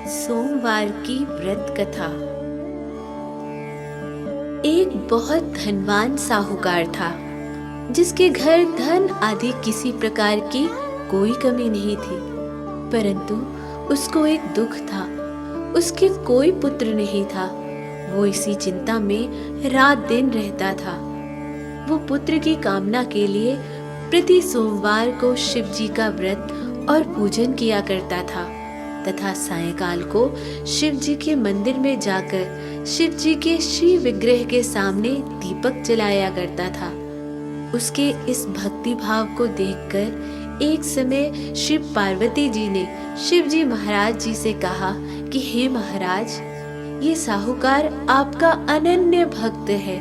सोमवार की व्रत कथा। एक बहुत धनवान साहूकार था जिसके घर धन आदि किसी प्रकार की कोई कमी नहीं थी, परंतु उसको एक दुख था। उसके कोई पुत्र नहीं था। वो इसी चिंता में रात दिन रहता था। वो पुत्र की कामना के लिए प्रति सोमवार को शिव जी का व्रत और पूजन किया करता था तथा सायंकाल को शिव जी के मंदिर में जाकर शिव जी के श्री विग्रह के सामने दीपक जलाया करता था। उसके इस भक्ति भाव को देखकर एक समय शिव पार्वती जी ने शिव जी महाराज जी से कहा कि हे महाराज, ये साहूकार आपका अनन्य भक्त है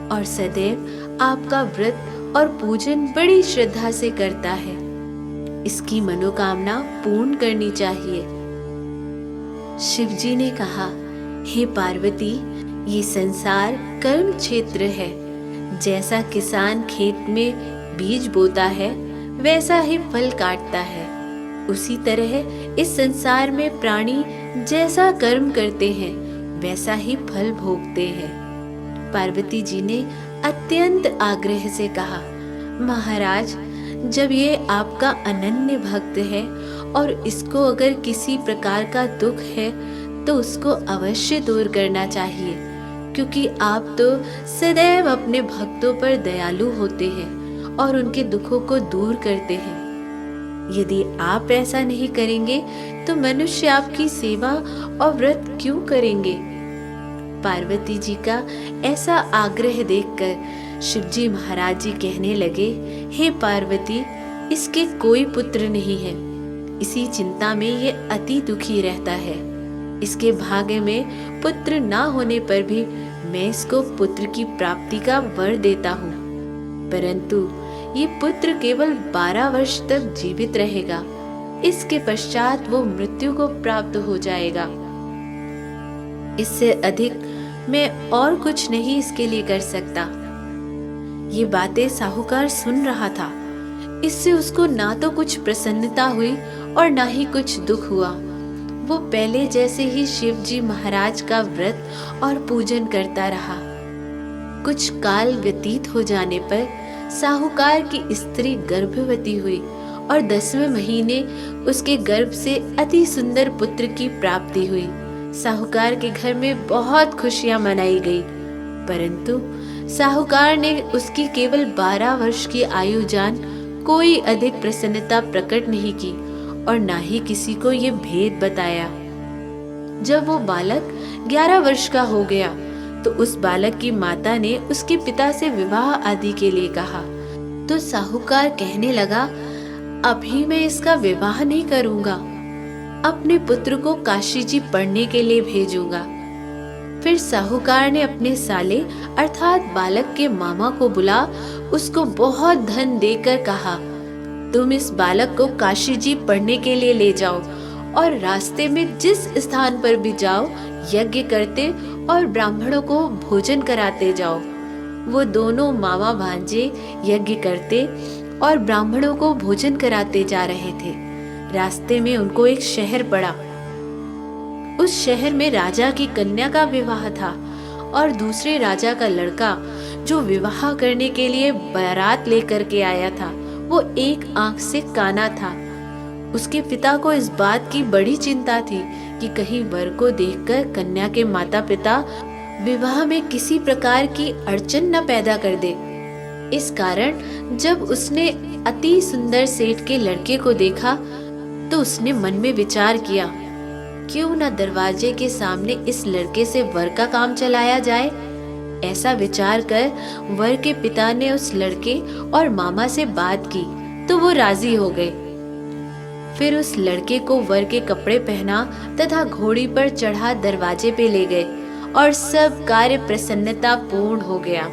और सदैव आपका व्रत और पूजन बड़ी श्रद्धा से करता है। इसकी मनोकामना पूर्ण करनी चाहिए। शिव जी ने कहा, हे पार्वती, ये संसार कर्म क्षेत्र है। जैसा किसान खेत में बीज बोता है वैसा ही फल काटता है, उसी तरह इस संसार में प्राणी जैसा कर्म करते हैं वैसा ही फल भोगते हैं। पार्वती जी ने अत्यंत आग्रह से कहा, महाराज, जब ये आपका अनन्य भक्त है और इसको अगर किसी प्रकार का दुख है तो उसको अवश्य दूर करना चाहिए, क्योंकि आप तो सदैव अपने भक्तों पर दयालु होते हैं और उनके दुखों को दूर करते हैं। यदि आप ऐसा नहीं करेंगे तो मनुष्य आपकी सेवा और व्रत क्यों करेंगे? पार्वती जी का ऐसा आग्रह देखकर शिवजी महाराज जी कहने लगे, हे पार्वती, इसके कोई पुत्र नहीं है। इसी चिंता में ये अति दुखी रहता है। इसके भाग्य में पुत्र ना होने पर भी मैं इसको पुत्र की प्राप्ति का वर देता हूँ, परंतु ये पुत्र केवल 12 वर्ष तक जीवित रहेगा। इसके पश्चात वो मृत्यु को प्राप्त हो जाएगा। इससे अधिक मैं और कुछ नहीं इसके लिए कर सकता। ये बातें साहूकार सुन रहा था। इससे उसको ना तो कुछ प्रसन्नता हुई और ना ही कुछ दुख हुआ। वो पहले जैसे ही शिव जी महाराज का व्रत और पूजन करता रहा। कुछ काल व्यतीत हो जाने पर साहूकार की स्त्री गर्भवती हुई और 10वें महीने उसके गर्भ से अति सुंदर पुत्र की प्राप्ति हुई। साहूकार के घर में बहुत खुशियां मनाई गई, परंतु साहूकार ने उसकी केवल 12 वर्ष की आयु जान कोई अधिक प्रसन्नता प्रकट नहीं की और ना ही किसी को ये भेद बताया। जब वो बालक 11 वर्ष का हो गया तो उस बालक की माता ने उसके पिता से विवाह आदि के लिए कहा, तो साहूकार कहने लगा, अभी मैं इसका विवाह नहीं करूंगा, अपने पुत्र को काशी जी पढ़ने के लिए भेजूंगा। फिर साहूकार ने अपने साले अर्थात बालक के मामा को बुला उसको बहुत धन देकर कहा, तुम इस बालक को काशी जी पढ़ने के लिए ले जाओ और रास्ते में जिस स्थान पर भी जाओ यज्ञ करते और ब्राह्मणों को भोजन कराते जाओ। वो दोनों मामा भांजे यज्ञ करते और ब्राह्मणों को भोजन कराते जा रहे थे। रास्ते में उनको एक शहर पड़ा। उस शहर में राजा की कन्या का विवाह था और दूसरे राजा का लड़का जो विवाह करने के लिए बारात लेकर के आया था वो एक आंख से काना था। उसके पिता को इस बात की बड़ी चिंता थी कि कहीं वर को देखकर कन्या के माता पिता विवाह में किसी प्रकार की अड़चन न पैदा कर दे। इस कारण जब उसने अति सुंदर सेठ के लड़के को देखा तो उसने मन में विचार किया, क्यों न दरवाजे के सामने इस लड़के से वर का काम चलाया जाए। ऐसा विचार कर वर के पिता ने उस लड़के और मामा से बात की तो वो राजी हो गए। फिर उस लड़के को वर के कपड़े पहना तथा घोड़ी पर चढ़ा दरवाजे पे ले गए और सब कार्य प्रसन्नता पूर्ण हो गया।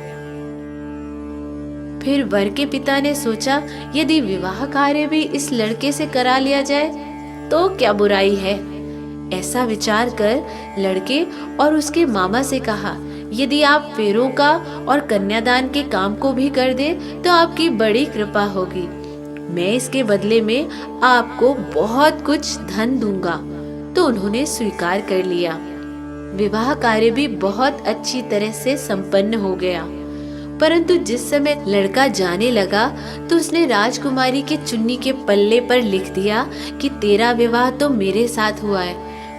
फिर वर के पिता ने सोचा, यदि विवाह कार्य भी इस लड़के से करा लिया जाए तो क्या बुराई है। ऐसा विचार कर लड़के और उसके मामा से कहा, यदि आप फेरों का और कन्यादान के काम को भी कर दे तो आपकी बड़ी कृपा होगी। मैं इसके बदले में आपको बहुत कुछ धन दूंगा। तो उन्होंने स्वीकार कर लिया। विवाह कार्य भी बहुत अच्छी तरह से संपन्न हो गया। परंतु जिस समय लड़का जाने लगा तो उसने राजकुमारी के चुन्नी के पल्ले पर लिख दिया कि तेरा विवाह तो मेरे साथ हुआ है,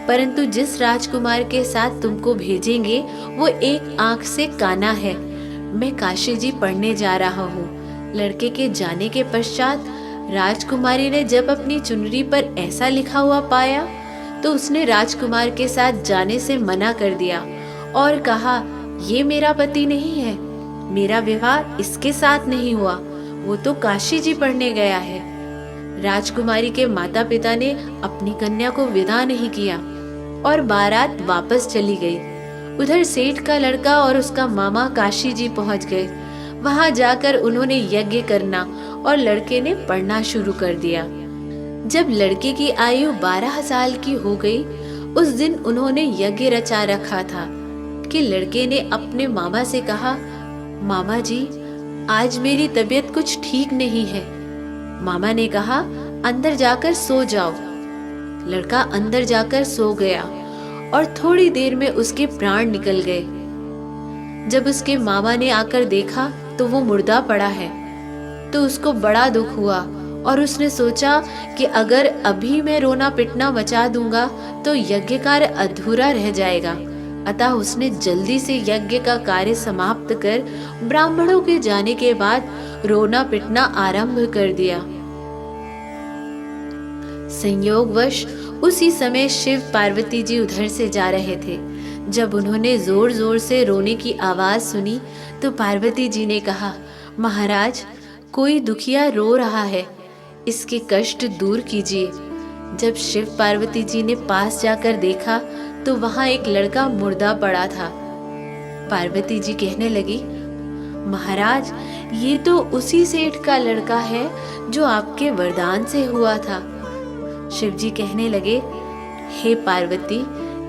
परंतु जिस राजकुमार के साथ तुमको भेजेंगे वो एक आंख से काना है। मैं काशी जी पढ़ने जा रहा हूँ। लड़के के जाने के पश्चात राजकुमारी ने जब अपनी चुनरी पर ऐसा लिखा हुआ पाया तो उसने राजकुमार के साथ जाने से मना कर दिया और कहा, ये मेरा पति नहीं है, मेरा विवाह इसके साथ नहीं हुआ, वो तो काशी जी पढ़ने गया है। राजकुमारी के माता पिता ने अपनी कन्या को विदा नहीं किया और बारात वापस चली गई। उधर सेठ का लड़का और उसका मामा काशी जी पहुंच गए। वहां जाकर उन्होंने यज्ञ करना और लड़के ने पढ़ना शुरू कर दिया। जब लड़के की आयु 12 साल की हो गई, उस दिन उन्होंने यज्ञ रचा रखा था कि लड़के ने अपने मामा से कहा, मामा जी, आज मेरी तबीयत कुछ ठीक नहीं है। मामा ने कहा, अंदर जाकर सो जाओ। लड़का अंदर जाकर सो गया और थोड़ी देर में उसके प्राण निकल गए। जब उसके मामा ने आकर देखा तो वो मुर्दा पड़ा है, तो उसको बड़ा दुख हुआ और उसने सोचा कि अगर अभी मैं रोना पिटना मचा दूंगा तो यज्ञ कार्य अधूरा रह जाएगा। अतः उसने जल्दी से यज्ञ का कार्य समाप्त कर ब्राह्मणों के जाने के बाद रोना पिटना आरंभ कर दिया। संयोगवश उसी समय शिव पार्वती जी उधर से जा रहे थे। जब उन्होंने जोर जोर से रोने की आवाज सुनी तो पार्वती जी ने कहा, महाराज, कोई दुखिया रो रहा है, इसके कष्ट दूर कीजिए। जब शिव पार्वती जी ने पास जाकर देखा तो वहां एक लड़का मुर्दा पड़ा था। पार्वती जी कहने लगी, महाराज, ये तो उसी सेठ का लड़का है जो आपके वरदान से हुआ था। शिव जी कहने लगे, हे पार्वती,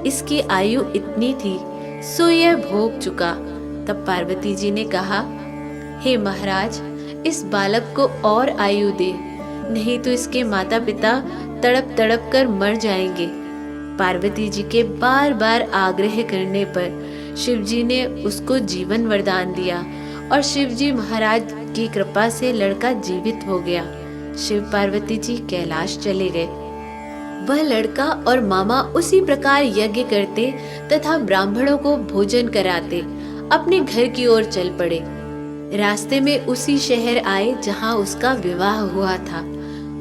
इसकी आयु इतनी थी सो यह भोग चुका। तब पार्वती जी ने कहा, हे महाराज, इस बालक को और आयु दे, नहीं तो इसके माता पिता तड़प तड़प कर मर जाएंगे। पार्वती जी के बार बार आग्रह करने पर शिव जी ने उसको जीवन वरदान दिया और शिव जी महाराज की कृपा से लड़का जीवित हो गया। शिव पार्वती जी कैलाश चले गए। वह लड़का और मामा उसी प्रकार यज्ञ करते तथा ब्राह्मणों को भोजन कराते अपने घर की ओर चल पड़े। रास्ते में उसी शहर आए जहां उसका विवाह हुआ था।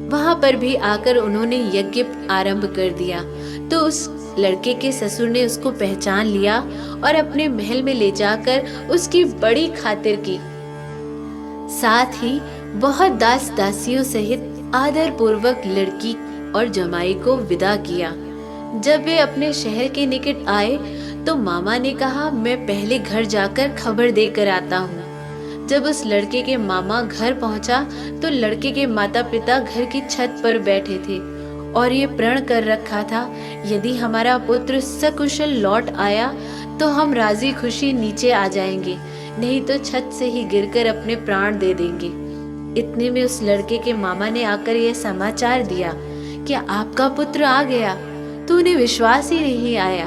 वहां पर भी आकर उन्होंने यज्ञ आरंभ कर दिया तो उस लड़के के ससुर ने उसको पहचान लिया और अपने महल में ले जाकर उसकी बड़ी खातिर की। साथ ही बहुत दास दासियों सहित आदर पूर्वक लड़की और जमाई को विदा किया। जब वे अपने शहर के निकट आए तो मामा ने कहा, मैं पहले घर जाकर खबर देकर आता हूँ। जब उस लड़के के मामा घर पहुंचा तो लड़के के माता पिता घर की छत पर बैठे थे और ये प्रण कर रखा था, यदि हमारा पुत्र सकुशल लौट आया तो हम राजी खुशी नीचे आ जाएंगे, नहीं तो छत से ही गिरकर अपने प्राण दे देंगे। इतने में उस लड़के के मामा ने आकर यह समाचार दिया कि आपका पुत्र आ गया, तो उन्हें विश्वास ही नहीं आया।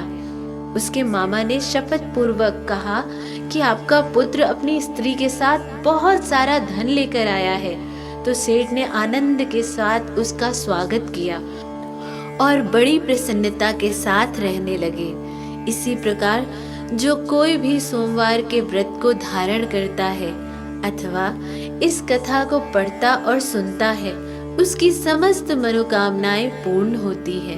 उसके मामा ने शपथ पूर्वक कहा कि आपका पुत्र अपनी स्त्री के साथ बहुत सारा धन लेकर आया है। तो सेठ ने आनंद के साथ उसका स्वागत किया और बड़ी प्रसन्नता के साथ रहने लगे। इसी प्रकार जो कोई भी सोमवार के व्रत को धारण करता है अथवा इस कथा को पढ़ता और सुनता है, उसकी समस्त मनोकामनाएं पूर्ण होती है।